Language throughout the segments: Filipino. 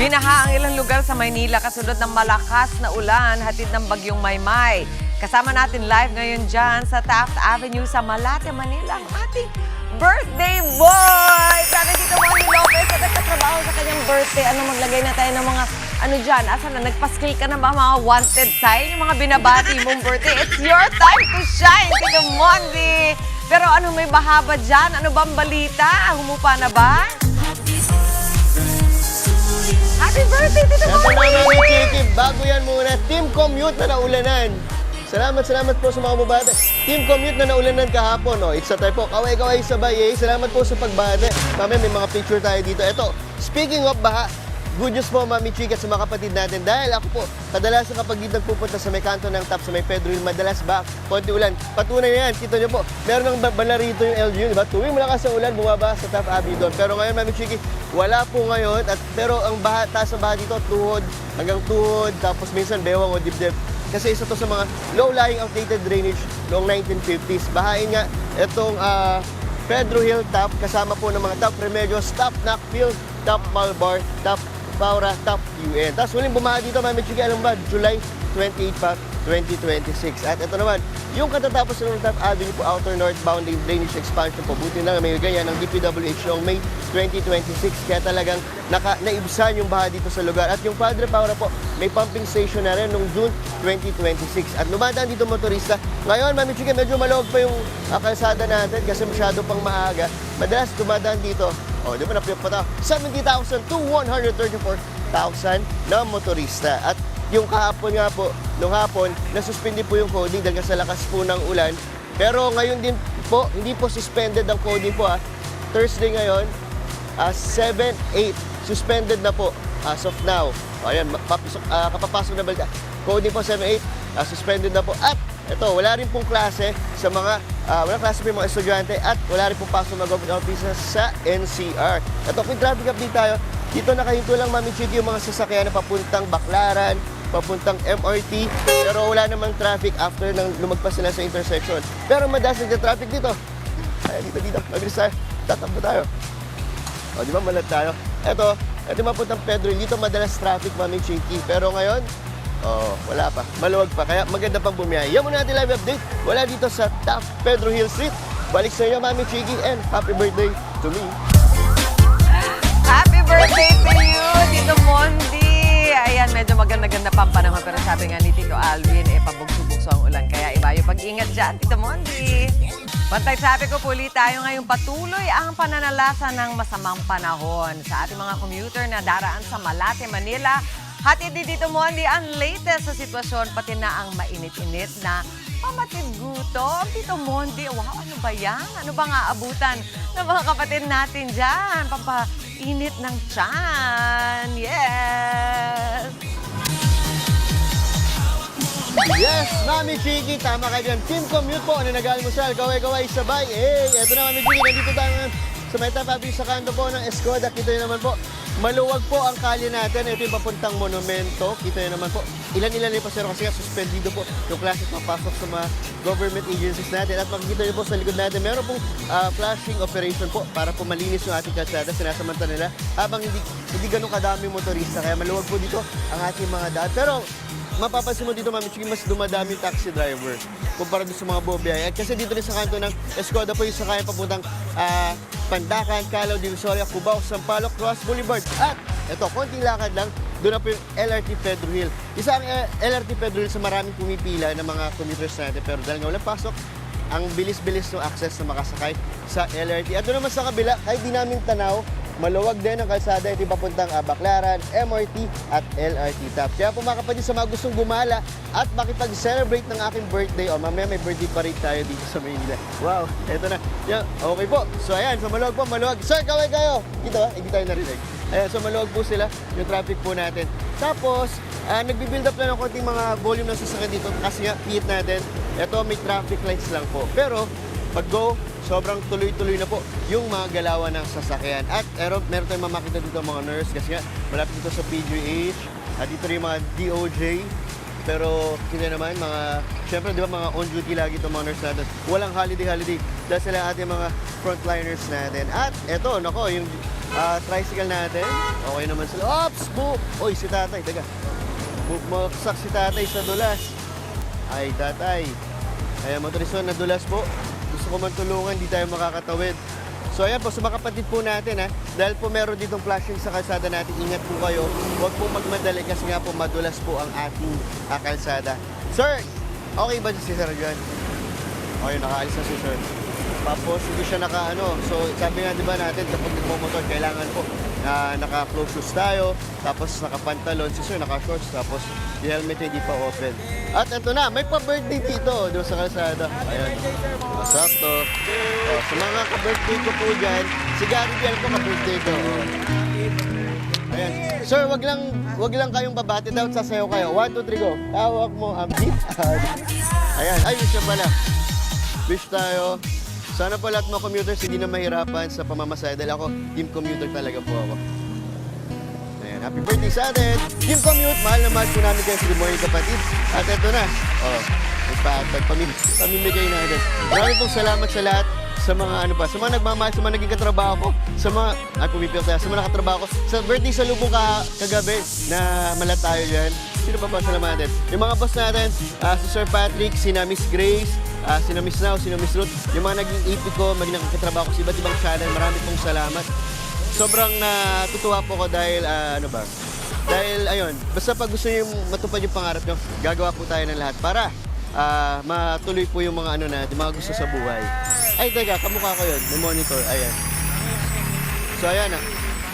Binaha ang ilang lugar sa Maynila kasunod ng malakas na ulan hatid ng bagyong Maymay. Kasama natin live ngayon dyan sa Taft Avenue sa Malate, Manila ang ating birthday boy! Sabi dito Moni Lopez na nagkatrabaho sa kanyang birthday. Ano, maglagay na tayo ng mga ano dyan? Asan na? Nagpa-skill ka na ba mga wanted sign? Yung mga binabati mong birthday. It's your time to shine, Tito Mondi! Pero ano, may baha ba dyan? Ano bang balita? Humupa na ba? Happy birthday, Tito Ito Mondi! na mga Chiki, bago yan muna, Team Commute na naulanan. Salamat po sa mga mabate. Team Commute na naulanan kahapon. Oh. It's a tayo po, kaway-kaway sabay. Eh. Salamat po sa pagbate. Mamaya may mga picture tayo dito. Ito, speaking of baha, good news po Mami Chiki at sa mga kapatid natin. Dahil ako po, kadalasan kapag dito nagpupunta sa may kanto ng Taft, sa may Pedro Hill, madalas ba, konti ulan. Patunay na yan, kita nyo po, meron ng bala rito yung LGU, diba? Tuwing malakas ang ulan, bumaba sa Taft Avenue doon. Pero ngayon Mami Chiki, wala po ngayon. Pero ang baha, taas ang baha dito, tuhod, hanggang tuhod, tapos minsan bewang o dibdib. Kasi isa to sa mga low-lying outdated drainage noong 1950s. Bahain nga itong Pedro Hill Taft, kasama po ng mga Taft Remedios, Taft Knockfield, Taft Malbar, Taft Paura, Taft UN. Tapos huling bumaha dito, Mami Chiki, alam ba, July 28 pa, 2026. At ito naman, yung katatapos ng Taft Avenue po, outer northbound drainage expansion po. Buti na may ganyan ng DPWH noong May 2026. Kaya talagang naibsan yung baha dito sa lugar. At yung Padre Paura po, may pumping station na rin noong June 2026. At lumadaan dito motorista. Ngayon, Mami Chiki, medyo maluwag pa yung kalsada natin kasi masyado pang maaga. Madalas dumadaan dito, di ba napiyok pa tayo, 70,000 to 134,000 na motorista. At yung kahapon nga po, nung hapon, nasuspindi po yung coding dahil sa lakas po ng ulan. Pero ngayon din po, hindi po suspended ang coding po Thursday ngayon, 7-8, suspended na po as of now. Ayan, kapapasok na balita. Coding po 7-8, suspended na po. At ito, wala rin pong klase sa mga, walang klase po yung mga estudyante at wala rin pong pasok na government offices sa NCR. Ito, kung traffic update tayo, dito nakahinto lang Mami Chiki yung mga sasakyan na papuntang Baclaran, papuntang MRT, pero wala namang traffic after nang lumagpas sila sa intersection. Pero madalas nagka-traffic dito. Ay, dito, mabilis tayo, tatakbo tayo. Di ba, malat tayo. Ito mapuntang Pedro, dito madalas traffic Mami Chiki. Pero ngayon, wala pa, maluwag pa, kaya maganda pang bumiyahe. Yan muna natin live update, wala dito sa Taft Pedro Hill Street. Balik sa inyo Mami Chiki and happy birthday to me. Happy birthday to you, Tito Mondi! Ayan, medyo maganda-ganda pa ang panahon. Pero sabi nga ni Tito Alvin, pabugso-bugso ang ulan. Kaya iba yung pag-ingat dyan, Tito Mondi. Bantay sabi ko, puli tayo ngayong patuloy ang pananalasa ng masamang panahon sa ating mga commuter na daraan sa Malate, Manila. Hatid ni Tito Mondi ang latest sa sitwasyon, pati na ang mainit-init na pamatid gutom. Tito Mondi, wow, ano ba yan? Ano ba nga abutan ng mga kapatid natin dyan? Pampainit ng tiyan. Yes! Yes, Mami Chiki, tama kayo dyan. Team Commute po, nagagalmusal, kaway-kaway, sabay. Eto na Mami Chiki, nandito tayo sa may tabi sa kanto po ng Escoda. Kita nyo naman po, maluwag po ang kalye natin. Ito yung papuntang monumento. Kita nyo naman po, ilan-ilan yung pasero kasi suspendido po yung klase papasok sa mga government agencies natin. At makikita nyo po sa likod natin, meron pong flashing operation po para po malinis yung ating kalsada. Sinasamanta nila habang hindi ganun kadami motorista. Kaya maluwag po dito ang ating mga daan. Pero mapapansin mo dito, Mami Chiki, mas dumadami yung taxi driver kumpara doon sa mga bobiyay. At kasi dito rin sa kanto ng Escoda po yung sakayan papuntang Pandacan, Calao, Divisoria, Cubao, Sampaloc, Roas Boulevard. At ito, konting lakad lang, doon na po yung LRT Pedro Hill. Isa ang LRT Pedro Hill sa maraming pumipila ng mga commuters natin. Pero dahil nga walang pasok, ang bilis-bilis ng access na makasakay sa LRT. At doon naman sa kabila, kahit di namin tanaw, maluwag din ang kalsada, ito papuntang Baclaran, MRT at LRT Taft. Kaya po mga kapatid, sa mga gustong gumala at makipag-celebrate ng aking birthday, mamaya may birthday parade tayo dito sa Maynila. Wow, eto na. Yeah, okay po. So ayan, so maluwag po, maluwag. Sir, kaway kayo! Dito hindi tayo narinig. Ayan, so maluwag po sila, yung traffic po natin. Tapos, nagbi-build up lang ng konting mga volume ng sasakyan dito kasi nga, hit natin. Ito, may traffic lights lang po. Pero, pag go, sobrang tuloy-tuloy na po yung mga galawan ng sasakyan. At meron tayong mamakita dito mga nurse kasi nga malapit dito sa PGH. At dito rin yung mga DOJ. Pero kita naman, syempre di ba mga on-duty lagi itong mga nurse natin. Walang holiday dahil sila ating mga frontliners natin. At eto, nako, yung tricycle natin. Okay naman sila. Ops! Oy, si tatay, taga. Bumagsak si tatay sa dulas. Ay, tatay. Ay, motorison, nadulas po. Gusto ko man tulungan, di tayo makakatawid. So ayan po, sa mga kapatid po natin ha, dahil po meron ditong flashing sa kalsada natin, ingat po kayo. Huwag po magmadali kasi nga po madulas po ang ating kalsada. Sir, okay ba si Sir dyan? Okay, nakaalis na si Sir. Tapos hindi siya so sabi nga di ba natin kapag nagmumotor, kailangan po na naka-close shoes tayo, tapos naka-pantalon, si Sir naka-shorts, tapos yung helmet hindi pa open. At ito na, may pa-birthday dito doon sa kalsada. Ayan. Masakto. Sa mga ka-birthday ko po dyan, si Gary Biel ko ka-birthday ko. Ayan. Sir, wag lang kayong babati daw, sasayaw kayo. 1, 2, 3, go. Tawag mo ang beat. Ayan, ayun siya pala. Wish tayo. Sana po lahat mga commuters hindi na mahirapan sa pamamasaya dahil ako, team commuter talaga po ako. Ayan, happy birthday sa atin! Team Commute, mahal na mahal po namin kayo sa Good Morning Kapatid. At ito na, pamimigay natin. Maraming pong salamat sa lahat, sa mga sa mga nagmamahal, sa mga naging katrabaho ko, sa mga, sa mga nakatrabaho ko, sa birthday sa lubong kagabi na malat tayo dyan. Sino pa ba salamatin? Yung mga boss natin, si Sir Patrick, si na Miss Grace, si na Miss Now, si na Miss Ruth, yung mga naging ipit ko, maging nakatrabaho ko sa iba't ibang channel, marami pong salamat. Sobrang natutuwa po ko dahil, dahil ayun, basta pag gusto nyo matupad yung pangarap nyo, gagawa po tayo ng lahat para matuloy po yung mga mga gusto sa buhay. Ay, teka, kamukha ko yun, may monitor, ayan. So, ayan na.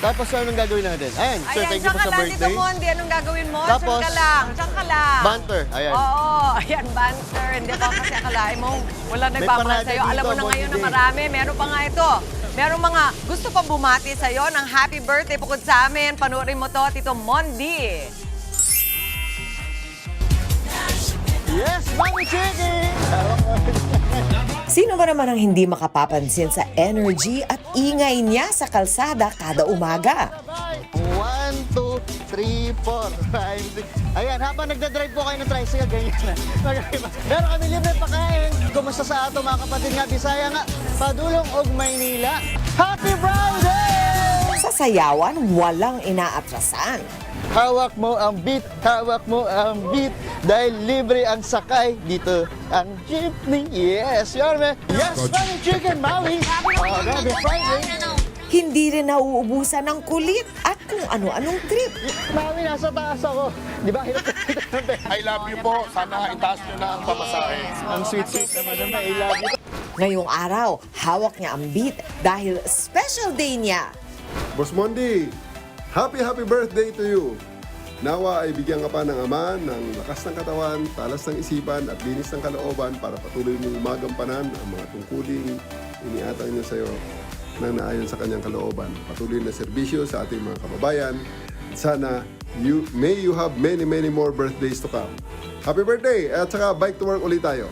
Tapos, anong gagawin natin? Ayan, sir, thank you po sa birthday. Tito Mondi, anong gagawin mo? Tapos, Diyan ka lang. Banter, ayan. Oo, ayan, banter. Hindi ba kasi akalain mo, wala nagpapahal parada sa'yo. dito, Alam mo na ngayon na Monday. marami. Meron pa nga ito. Merong mga gusto pa bumati sa'yo ng happy birthday bukod sa amin. Panuorin mo to, Tito Mondi. Yes, Mami Chicky! Sino ba naman ang hindi makapapansin sa energy at ingay niya sa kalsada kada umaga? 1, 2, 3, 4, 5, 6. Ayan, habang nagdadrive po kayo ng tricycle, ganyan na. Meron kami libre pakain. Kumusta sa ato mga kapatid nga, Bisaya nga, Padulong og Maynila. Happy Friday! Sa sayawan, walang inaatrasan. Hawak mo ang beat, dahil libre ang sakay, dito ang jeepney. Yes, Yorme. Yes, Mami Chicken, Maui. Happy Friday. Hindi rin nauubusan ng kulit at kung ano-anong trip. Mami, nasa taas ako. Di ba? I love you po. Sana itaas nyo na ang pamasahe. Ang sweet-sweet naman naman. I love you. Ngayong araw, hawak niya ang beat dahil special day niya. Boss Mondi, happy birthday to you. Nawa ay bigyan ka pa ng Ama ng lakas ng katawan, talas ng isipan at linis ng kalooban para patuloy mong magampanan ang mga tungkuling iniatang niya sa iyo nang naayon sa kanyang kalooban. Patuloy na serbisyo sa ating mga kababayan. Sana may you have many more birthdays to come. Happy birthday! At saka bike to work ulit tayo.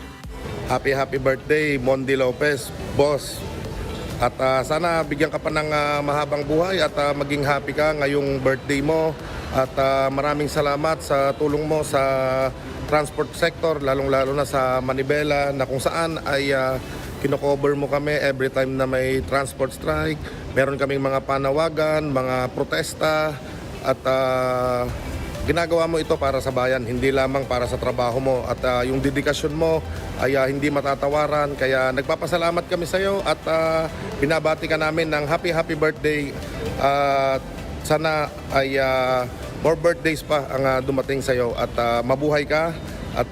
Happy birthday, Mondi Lopez, boss. At sana bigyan ka pa ng mahabang buhay at maging happy ka ngayong birthday mo. At maraming salamat sa tulong mo sa transport sector, lalong-lalo na sa Manibela na kung saan ay kino-cover mo kami every time na may transport strike. Meron kaming mga panawagan, mga protesta at ginagawa mo ito para sa bayan, hindi lamang para sa trabaho mo. At yung dedikasyon mo ay hindi matatawaran. Kaya nagpapasalamat kami sa iyo at binabati ka namin ng happy birthday. Sana ay more birthdays pa ang dumating sa iyo at mabuhay ka at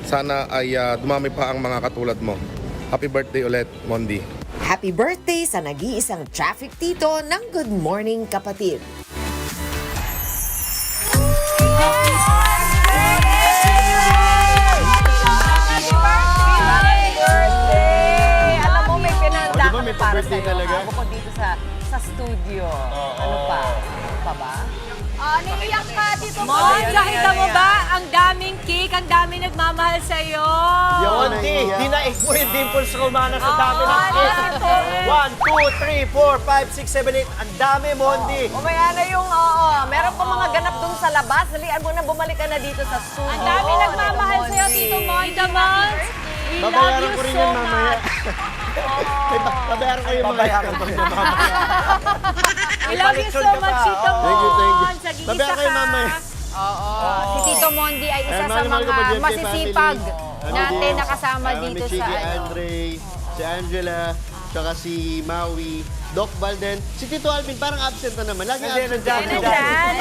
sana ay dumami pa ang mga katulad mo. Happy birthday ulit, Mondi. Happy birthday sa nag-iisang traffic tito ng Good Morning Kapatid. Alam mo, may pinanda di ba, kami may para pa-birthday sa'yo. talaga? Ako po dito sa studio. Ano pa? Ano pa ba? Naiiyak ka, Tito Mon, Mon. ayan, Nakita ayan, mo ayan. ba? Ang daming cake, ang daming nagmamahal sa'yo. Monty, dinaig mo yung dimples ko mana sa dami ng Oo, cake. 1, 2, 3, 4, 5, 6, 7, 8. Ang dami, Monty. Umaya na yung, meron pa mga ganap dun sa labas. Dalian mo na, bumalik ka na dito sa studio. Ang dami nagmamahal sa'yo, Tito Mon. Tito Mon, we love Babayaran you ko rin so yan mamaya. much. Pabayaran ko yung mga Babayaran ko rin yung mamaya. We love you so Balik ka much, pa. Tito Thank you, thank you. Mon. Nag-iisa Babayaran kayo ka. mamaya. Si Tito Mondi ay isa Ayan, sa mahal ko po, mga Jeff J. masisipag family. natin nakasama Kami dito Chiki, sa ano. Andre, si Angela, tsaka si Maui, Doc Balden. Si Tito Alvin parang absent na naman. Lagi Nandiyan, absent. nandiyan.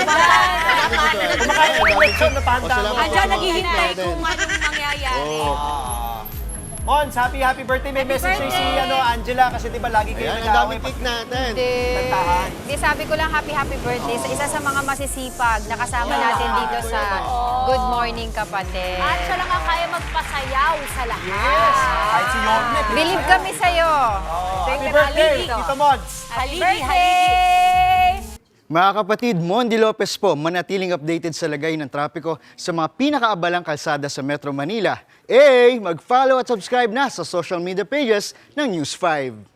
Kumakain ng lechon na pahanda mo. Andiyan naghihintay kung anong mangyayari. Mons, happy birthday. May message si Angela kasi di ba lagi kayo Ayan, ang nag-aaway. daming cake natin. Kantahan. Di sabi ko lang happy birthday sa isa sa mga masisipag nakasama natin dito sa Good Morning Kapatid. At siya lang ang kaya magpasayaw sa lahat. Yes. Kahit si Yorme. Believe kami sa'yo. Happy birthday, Haligi. Tito Mons. Haligi, Birthday! haligi. Mga kapatid, Mondi Lopez po, manatiling updated sa lagay ng trapiko sa mga pinakaabalang kalsada sa Metro Manila. Mag-follow at subscribe na sa social media pages ng News 5.